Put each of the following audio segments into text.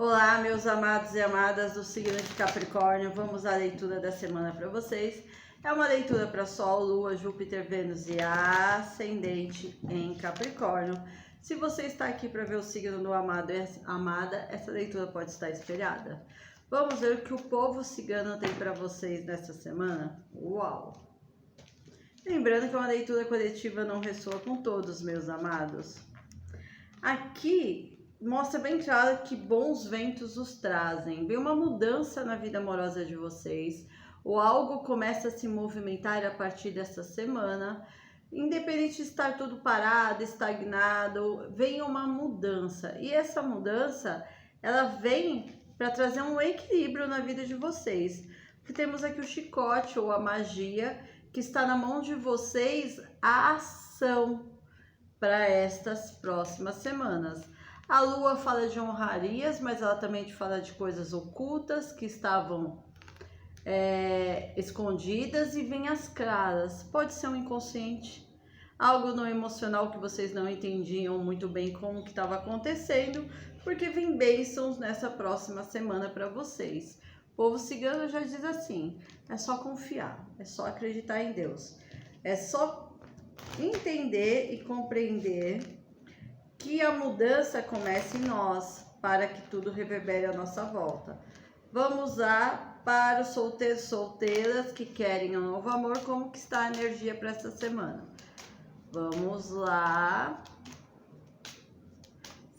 Olá, meus amados e amadas do signo de Capricórnio. Vamos à leitura da semana para vocês. É uma leitura para Sol, Lua, Júpiter, Vênus e Ascendente em Capricórnio. Se você está aqui para ver o signo do amado e amada, essa leitura pode estar espelhada. Vamos ver o que o povo cigano tem para vocês nessa semana. Uau! Lembrando que uma leitura coletiva não ressoa com todos, meus amados. Aqui mostra bem claro que bons ventos os trazem. Vem uma mudança na vida amorosa de vocês, ou algo começa a se movimentar a partir dessa semana. Independente de estar tudo parado, estagnado, vem uma mudança. E essa mudança, ela vem para trazer um equilíbrio na vida de vocês. Porque temos aqui o chicote ou a magia, que está na mão de vocês a ação para estas próximas semanas. A lua fala de honrarias, mas ela também te fala de coisas ocultas que estavam escondidas e vem às claras. Pode ser um inconsciente, algo no emocional que vocês não entendiam muito bem como que estava acontecendo, porque vem bênçãos nessa próxima semana para vocês. O povo cigano já diz assim: é só confiar, é só acreditar em Deus, é só entender e compreender que a mudança começa em nós, para que tudo reverbere à nossa volta. Vamos lá para os solteiros, solteiras que querem um novo amor, como que está a energia para essa semana. Vamos lá.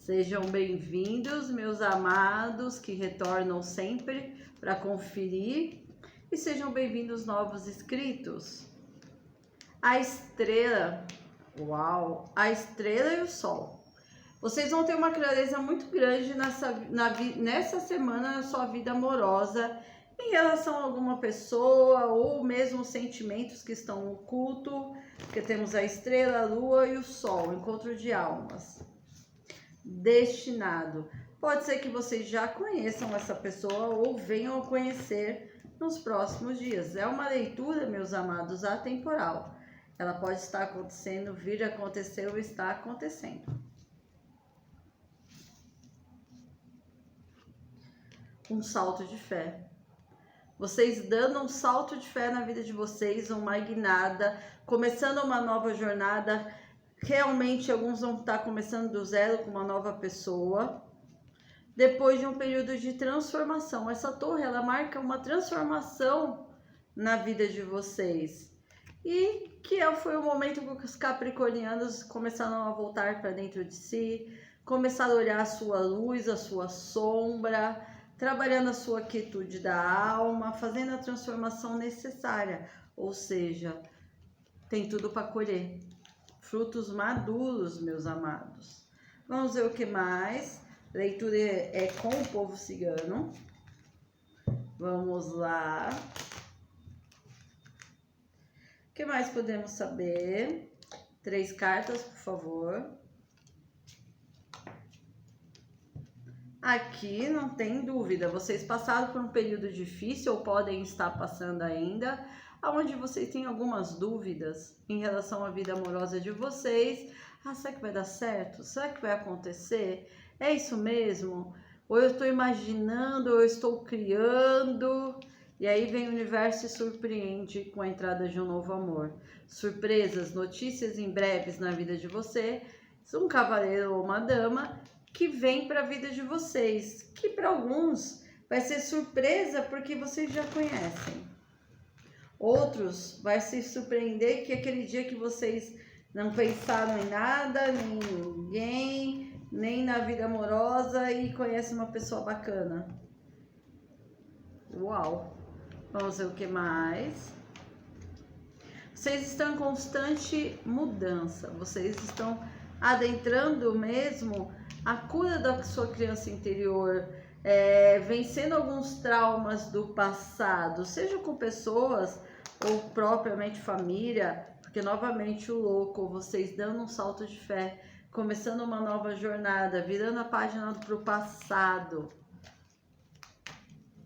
Sejam bem-vindos, meus amados, que retornam sempre para conferir. E sejam bem-vindos novos inscritos. A estrela, uau, a estrela e o sol. Vocês vão ter uma clareza muito grande nessa semana na sua vida amorosa, em relação a alguma pessoa ou mesmo sentimentos que estão ocultos, porque temos a estrela, a lua e o sol, encontro de almas. Destinado. Pode ser que vocês já conheçam essa pessoa ou venham a conhecer nos próximos dias. É uma leitura, meus amados, atemporal. Ela pode estar acontecendo, vir a acontecer ou está acontecendo. Um salto de fé. Vocês dando um salto de fé na vida de vocês, uma guinada, começando uma nova jornada. Realmente, alguns vão estar começando do zero com uma nova pessoa. Depois de um período de transformação. Essa torre, ela marca uma transformação na vida de vocês. E que foi o momento que os capricornianos começaram a voltar para dentro de si, começaram a olhar a sua luz, a sua sombra, trabalhando a sua quietude da alma, fazendo a transformação necessária. Ou seja, tem tudo para colher. Frutos maduros, meus amados. Vamos ver o que mais. Leitura é com o povo cigano. Vamos lá. O que mais podemos saber? 3 cartas, por favor. Aqui não tem dúvida, vocês passaram por um período difícil ou podem estar passando ainda, onde vocês têm algumas dúvidas em relação à vida amorosa de vocês. Será que vai dar certo? Será que vai acontecer? É isso mesmo? Ou eu estou imaginando, ou eu estou criando? E aí vem o universo e surpreende com a entrada de um novo amor. Surpresas, notícias em breves na vida de você. Um cavaleiro ou uma dama que vem para a vida de vocês, que para alguns vai ser surpresa porque vocês já conhecem. Outros vai se surpreender que aquele dia que vocês não pensaram em nada, nem em ninguém, nem na vida amorosa e conhecem uma pessoa bacana. Uau! Vamos ver o que mais. Vocês estão em constante mudança, vocês estão adentrando mesmo a cura da sua criança interior, vencendo alguns traumas do passado, seja com pessoas ou propriamente família, porque novamente o louco, vocês dando um salto de fé, começando uma nova jornada, virando a página para o passado.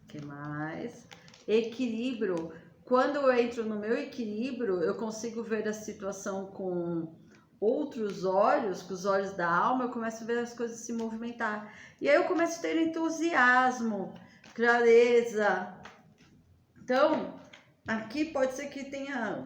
O que mais? Equilíbrio. Quando eu entro no meu equilíbrio, eu consigo ver a situação com outros olhos, com os olhos da alma, eu começo a ver as coisas se movimentar. E aí eu começo a ter entusiasmo, clareza. Então, aqui pode ser que tenha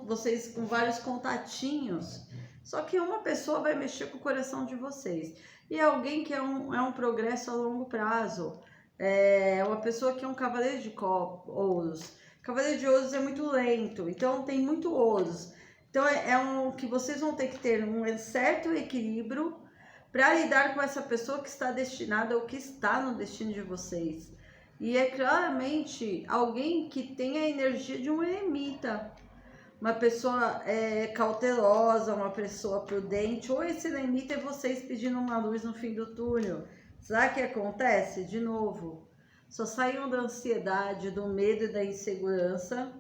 vocês com vários contatinhos, só que uma pessoa vai mexer com o coração de vocês. E é alguém que é um progresso a longo prazo. É uma pessoa que é um cavaleiro de ouros. Cavaleiro de ouros é muito lento, então tem muito ouros. Então um que vocês vão ter que ter um certo equilíbrio para lidar com essa pessoa que está destinada ou que está no destino de vocês. E é claramente alguém que tem a energia de um eremita, uma pessoa cautelosa, uma pessoa prudente, ou esse eremita é vocês pedindo uma luz no fim do túnel. Sabe o que acontece? De novo, só saiam da ansiedade, do medo e da insegurança,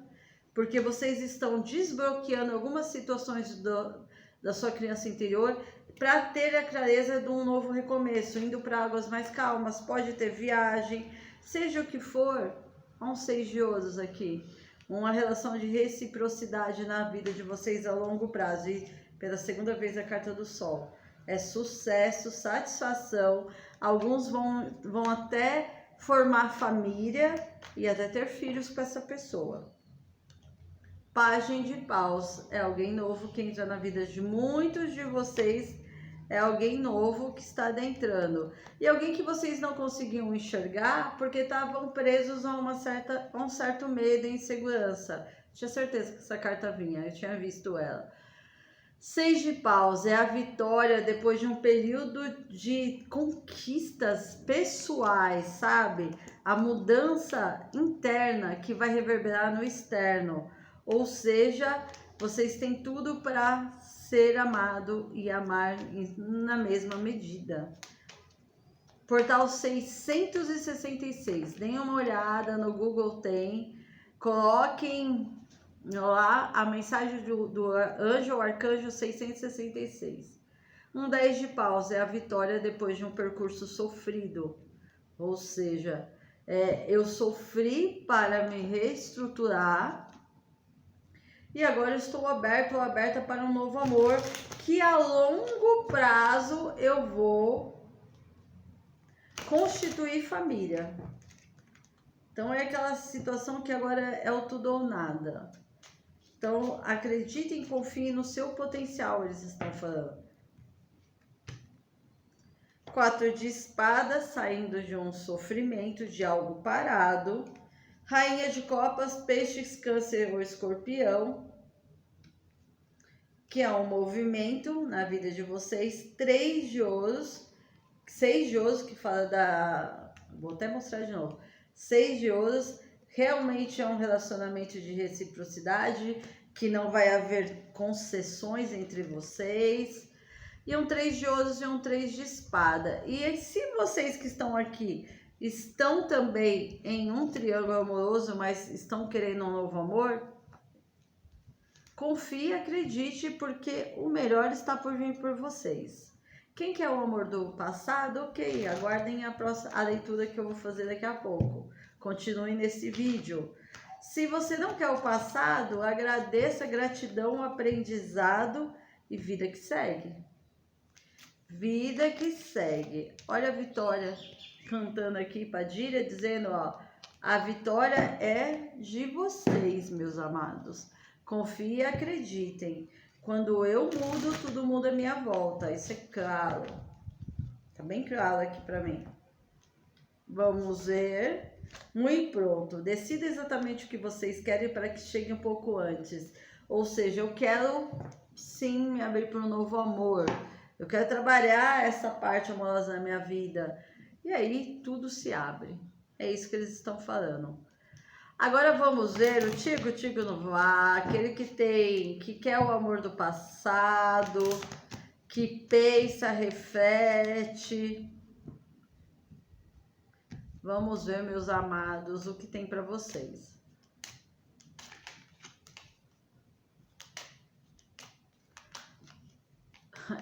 porque vocês estão desbloqueando algumas situações da sua criança interior para ter a clareza de um novo recomeço, indo para águas mais calmas. Pode ter viagem, seja o que for. Há uns 6 de ouros aqui, uma relação de reciprocidade na vida de vocês a longo prazo. E pela segunda vez a carta do Sol é sucesso, satisfação. Alguns vão até formar família e até ter filhos com essa pessoa. Pagem de paus é alguém novo que entra na vida de muitos de vocês. É alguém novo que está adentrando. E alguém que vocês não conseguiam enxergar porque estavam presos a um certo medo e insegurança. Tinha certeza que essa carta vinha, eu tinha visto ela. 6 de paus é a vitória depois de um período de conquistas pessoais, sabe? A mudança interna que vai reverberar no externo. Ou seja, vocês têm tudo para ser amado e amar na mesma medida. Portal 666. Deem uma olhada, no Google tem. Coloquem lá a mensagem do anjo ou arcanjo 666. 10 de paus é a vitória depois de um percurso sofrido. Ou seja, eu sofri para me reestruturar. E agora estou aberto ou aberta para um novo amor, que a longo prazo eu vou constituir família. Então é aquela situação que agora é o tudo ou nada. Então acreditem, confiem no seu potencial, eles estão falando. 4 de espadas, saindo de um sofrimento, de algo parado. Rainha de copas, peixes, câncer ou escorpião, que é um movimento na vida de vocês. 3 de ouros, 6 de ouros, que fala da... Vou até mostrar de novo. 6 de ouros, realmente é um relacionamento de reciprocidade, que não vai haver concessões entre vocês. E um 3 de ouros e um 3 de espada. E se vocês que estão aqui estão também em um triângulo amoroso, mas estão querendo um novo amor, confie, acredite, porque o melhor está por vir por vocês. Quem quer o amor do passado? Ok, aguardem a leitura que eu vou fazer daqui a pouco. Continue nesse vídeo. Se você não quer o passado, agradeça, gratidão, aprendizado e vida que segue. Vida que segue. Olha a Vitória cantando aqui, Padilha, dizendo, ó, a vitória é de vocês, meus amados. Confiem e acreditem. Quando eu mudo, tudo muda à minha volta. Isso é claro. Tá bem claro aqui pra mim. Vamos ver. Muito pronto. Decida exatamente o que vocês querem para que chegue um pouco antes. Ou seja, eu quero sim me abrir para um novo amor. Eu quero trabalhar essa parte amorosa na minha vida. E aí tudo se abre. É isso que eles estão falando. Agora vamos ver o Tico no Vá, aquele que quer o amor do passado, que pensa, reflete. Vamos ver, meus amados, o que tem para vocês.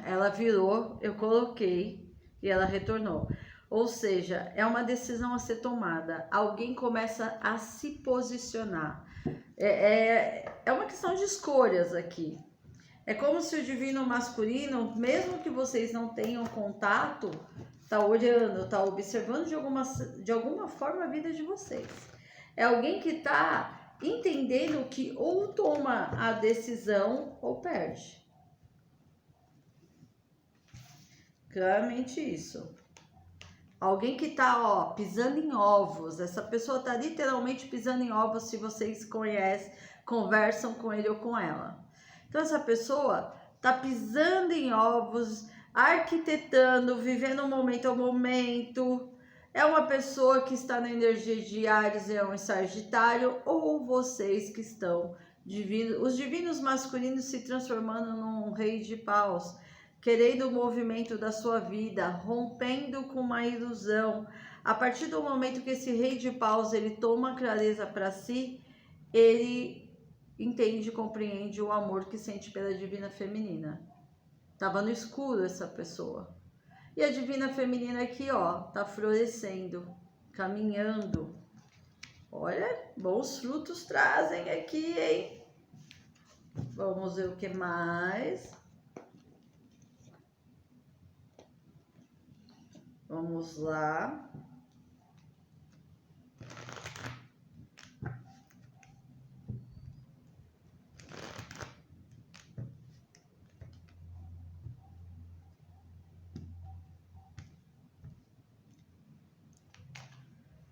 Ela virou, eu coloquei e ela retornou. Ou seja, é uma decisão a ser tomada. Alguém começa a se posicionar. É uma questão de escolhas aqui. É como se o divino masculino, mesmo que vocês não tenham contato, tá olhando, tá observando de alguma forma a vida de vocês. É alguém que tá entendendo que ou toma a decisão ou perde. Claramente isso. Alguém que tá, ó, pisando em ovos. Essa pessoa tá literalmente pisando em ovos se vocês conhecem, conversam com ele ou com ela. Então essa pessoa tá pisando em ovos, arquitetando, vivendo um momento ao momento. É uma pessoa que está na energia de Áries, Leão e Sagitário, ou vocês que estão os divinos masculinos se transformando num rei de paus, querendo o movimento da sua vida, rompendo com uma ilusão. A partir do momento que esse rei de paus ele toma clareza para si, ele entende e compreende o amor que sente pela divina feminina. Tava no escuro essa pessoa. E a divina feminina aqui, ó, tá florescendo, caminhando. Olha, bons frutos trazem aqui, hein? Vamos ver o que mais. Vamos lá.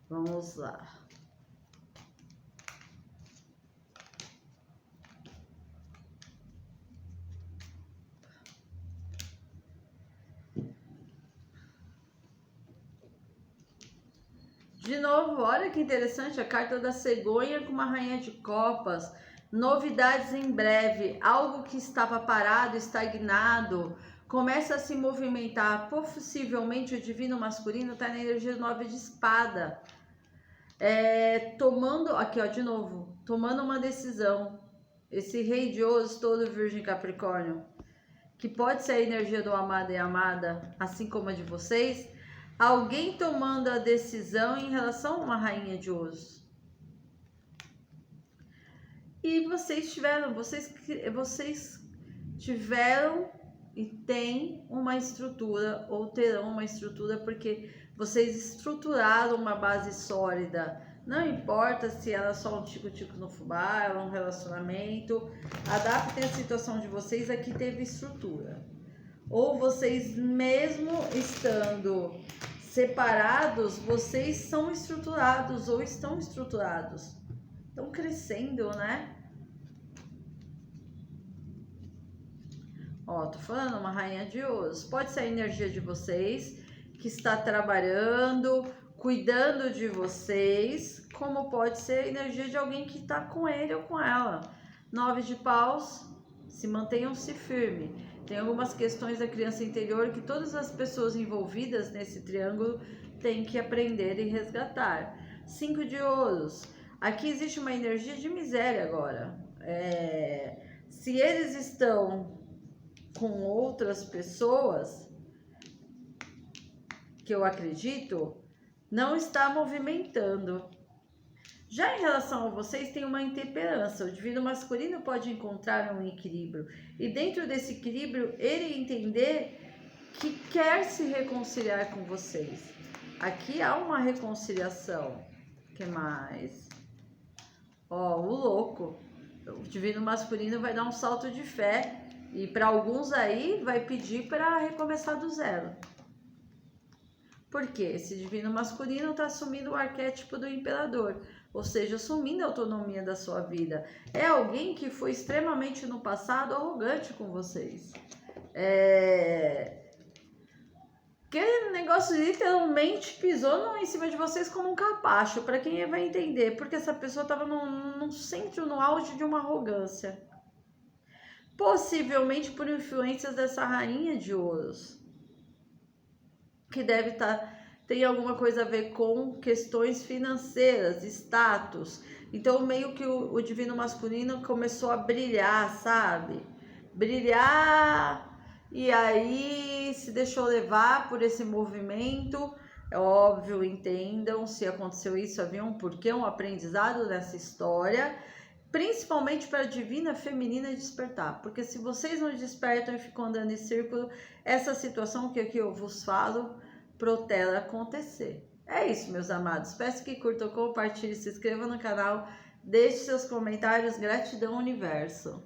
Vamos lá. De novo, olha que interessante, a carta da cegonha com uma rainha de copas. Novidades em breve, algo que estava parado, estagnado, começa a se movimentar. Possivelmente o divino masculino está na energia do 9 de espada. Tomando, aqui ó, de novo, tomando uma decisão. Esse rei de ouros, todo virgem capricórnio, que pode ser a energia do amado e amada, assim como a de vocês. Alguém tomando a decisão em relação a uma rainha de ouros. E vocês tiveram e têm uma estrutura, ou terão uma estrutura, porque vocês estruturaram uma base sólida. Não importa se ela é só um tico-tico no fubá, ela é um relacionamento. Adaptem a situação de vocês a que teve estrutura. Ou vocês, mesmo estando separados, vocês são estruturados ou estão estruturados. Estão crescendo, né? Ó, tô falando, uma rainha de ouros. Pode ser a energia de vocês que está trabalhando, cuidando de vocês, como pode ser a energia de alguém que está com ele ou com ela. 9 de paus, mantenham-se firme. Tem algumas questões da criança interior que todas as pessoas envolvidas nesse triângulo têm que aprender e resgatar. 5 de ouros. Aqui existe uma energia de miséria agora. Se eles estão com outras pessoas, que eu acredito, não está movimentando. Já em relação a vocês, tem uma intemperança. O divino masculino pode encontrar um equilíbrio. E dentro desse equilíbrio, ele entender que quer se reconciliar com vocês. Aqui há uma reconciliação. O que mais? Ó, o louco. O divino masculino vai dar um salto de fé. E para alguns aí, vai pedir para recomeçar do zero. Por quê? Esse divino masculino está assumindo o arquétipo do imperador. Ou seja, assumindo a autonomia da sua vida. É alguém que foi extremamente no passado arrogante com vocês. Aquele negócio literalmente pisou em cima de vocês como um capacho. Para quem vai entender. Porque essa pessoa estava num centro, no auge de uma arrogância. Possivelmente por influências dessa rainha de ouros. Que deve tem alguma coisa a ver com questões financeiras, status. Então, meio que o divino masculino começou a brilhar, sabe? Brilhar, e aí se deixou levar por esse movimento. É óbvio, entendam, se aconteceu isso, havia um porquê, um aprendizado nessa história. principalmente para a divina feminina despertar, porque se vocês não despertam e ficam andando em círculo, essa situação que aqui eu vos falo, protela acontecer. É isso, meus amados. Peço que curtam, compartilhem, se inscrevam no canal, deixe seus comentários. Gratidão, universo.